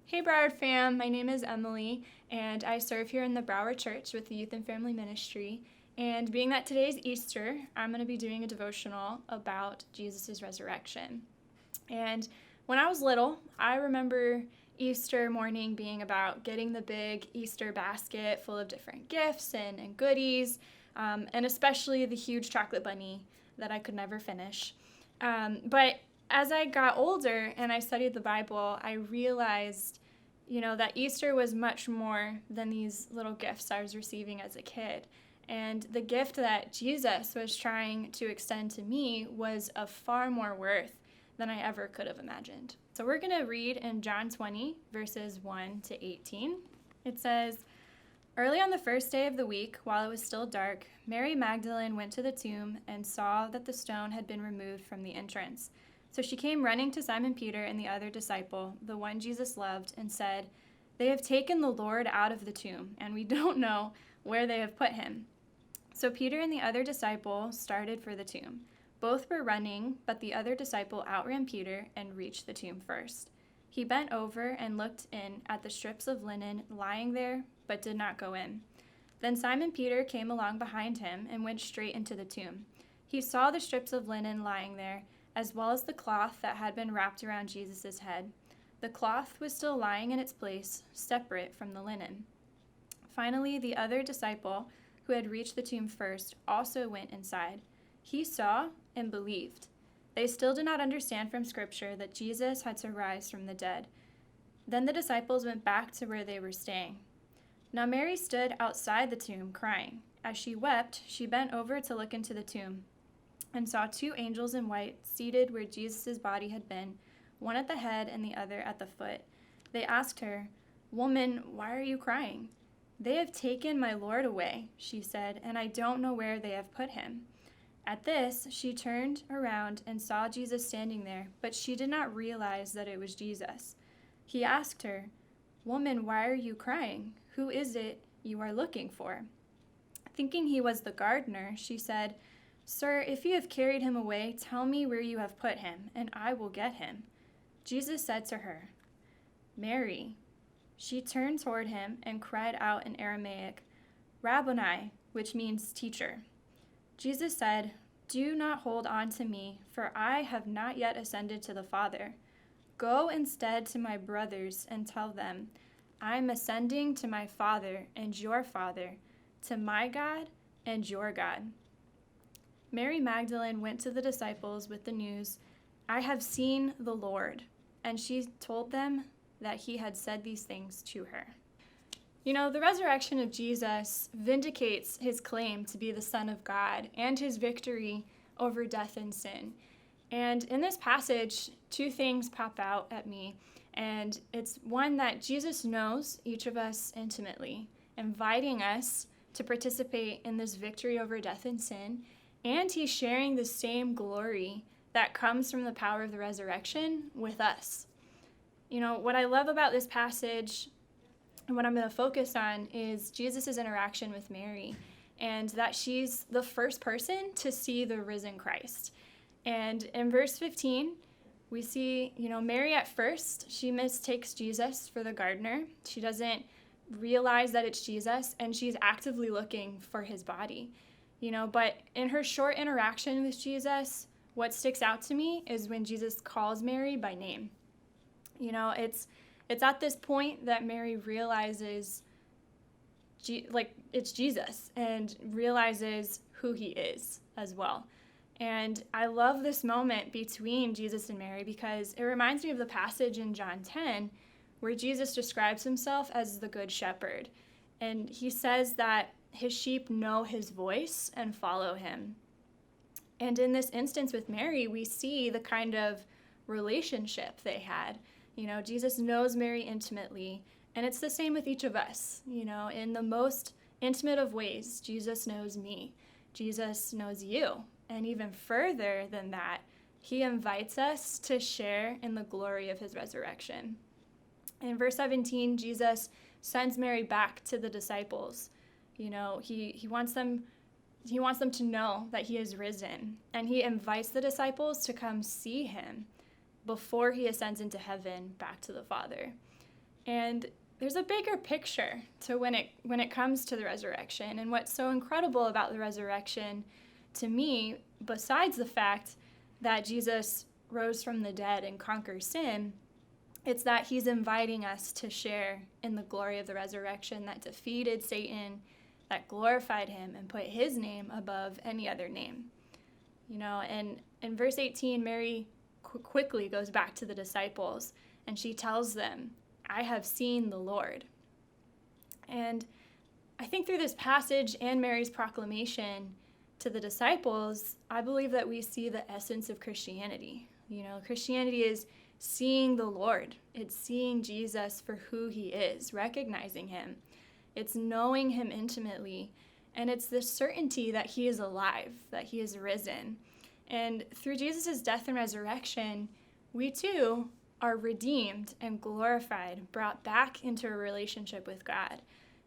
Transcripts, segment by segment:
Hey Broward fam, my name is Emily and I serve here in the Broward Church with the Youth and Family Ministry. And being that today's Easter, I'm going to be doing a devotional about Jesus' resurrection. And when I was little, I remember Easter morning being about getting the big Easter basket full of different gifts and goodies, and especially the huge chocolate bunny that I could never finish. But as I got older and I studied the Bible, I realized, that Easter was much more than these little gifts I was receiving as a kid. And the gift that Jesus was trying to extend to me was of far more worth than I ever could have imagined. So we're going to read in John 20, verses 1 to 18. It says, "Early on the first day of the week, while it was still dark, Mary Magdalene went to the tomb and saw that the stone had been removed from the entrance. So she came running to Simon Peter and the other disciple, the one Jesus loved, and said, 'They have taken the Lord out of the tomb, and we don't know where they have put him.' So Peter and the other disciple started for the tomb. Both were running, but the other disciple outran Peter and reached the tomb first. He bent over and looked in at the strips of linen lying there, but did not go in. Then Simon Peter came along behind him and went straight into the tomb. He saw the strips of linen lying there, as well as the cloth that had been wrapped around Jesus' head. The cloth was still lying in its place, separate from the linen. Finally, the other disciple, who had reached the tomb first, also went inside. He saw and believed. They still did not understand from Scripture that Jesus had to rise from the dead. Then the disciples went back to where they were staying. Now Mary stood outside the tomb, crying. As she wept, she bent over to look into the tomb, and saw two angels in white seated where Jesus' body had been, one at the head and the other at the foot. They asked her, 'Woman, why are you crying?' 'They have taken my Lord away,' she said, 'and I don't know where they have put him.' At this, she turned around and saw Jesus standing there, but she did not realize that it was Jesus. He asked her, 'Woman, why are you crying? Who is it you are looking for?' Thinking he was the gardener, she said, 'Sir, if you have carried him away, tell me where you have put him, and I will get him.' Jesus said to her, 'Mary.' She turned toward him and cried out in Aramaic, 'Rabboni,' which means teacher. Jesus said, 'Do not hold on to me, for I have not yet ascended to the Father. Go instead to my brothers and tell them, I am ascending to my Father and your Father, to my God and your God.' Mary Magdalene went to the disciples with the news, 'I have seen the Lord,' and she told them that he had said these things to her." The resurrection of Jesus vindicates his claim to be the Son of God and his victory over death and sin. And in this passage, two things pop out at me. And it's one, that Jesus knows each of us intimately, inviting us to participate in this victory over death and sin. And he's sharing the same glory that comes from the power of the resurrection with us. What I love about this passage and what I'm going to focus on is Jesus' interaction with Mary, and that she's the first person to see the risen Christ. And in verse 15, we see, Mary at first, she mistakes Jesus for the gardener. She doesn't realize that it's Jesus, and she's actively looking for his body. But in her short interaction with Jesus, what sticks out to me is when Jesus calls Mary by name. It's at this point that Mary realizes, it's Jesus, and realizes who he is as well. And I love this moment between Jesus and Mary because it reminds me of the passage in John 10 where Jesus describes himself as the Good Shepherd. And he says that his sheep know his voice and follow him. And in this instance with Mary, we see the kind of relationship they had. Jesus knows Mary intimately, and it's the same with each of us. In the most intimate of ways, Jesus knows me. Jesus knows you. And even further than that, he invites us to share in the glory of his resurrection. In verse 17, Jesus sends Mary back to the disciples. He wants them to know that he is risen, and he invites the disciples to come see him before he ascends into heaven back to the Father. And there's a bigger picture to when it comes to the resurrection. And what's so incredible about the resurrection to me, besides the fact that Jesus rose from the dead and conquered sin, it's that he's inviting us to share in the glory of the resurrection that defeated Satan, that glorified him, and put his name above any other name. And in verse 18, Mary quickly goes back to the disciples, and she tells them, I have seen the Lord. And I think through this passage and Mary's proclamation to the disciples, I believe that we see the essence of Christianity. Christianity is seeing the Lord. It's seeing Jesus for who he is, recognizing him. It's knowing him intimately. And it's the certainty that he is alive, that he is risen. And through Jesus' death and resurrection, we too are redeemed and glorified, brought back into a relationship with God.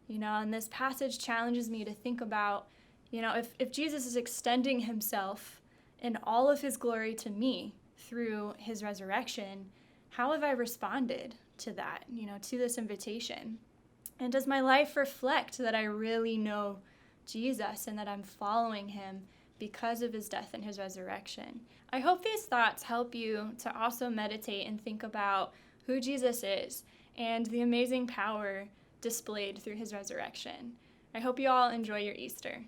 And this passage challenges me to think about, if Jesus is extending himself in all of his glory to me through his resurrection, how have I responded to that, to this invitation? And does my life reflect that I really know Jesus and that I'm following him because of his death and his resurrection? I hope these thoughts help you to also meditate and think about who Jesus is and the amazing power displayed through his resurrection. I hope you all enjoy your Easter.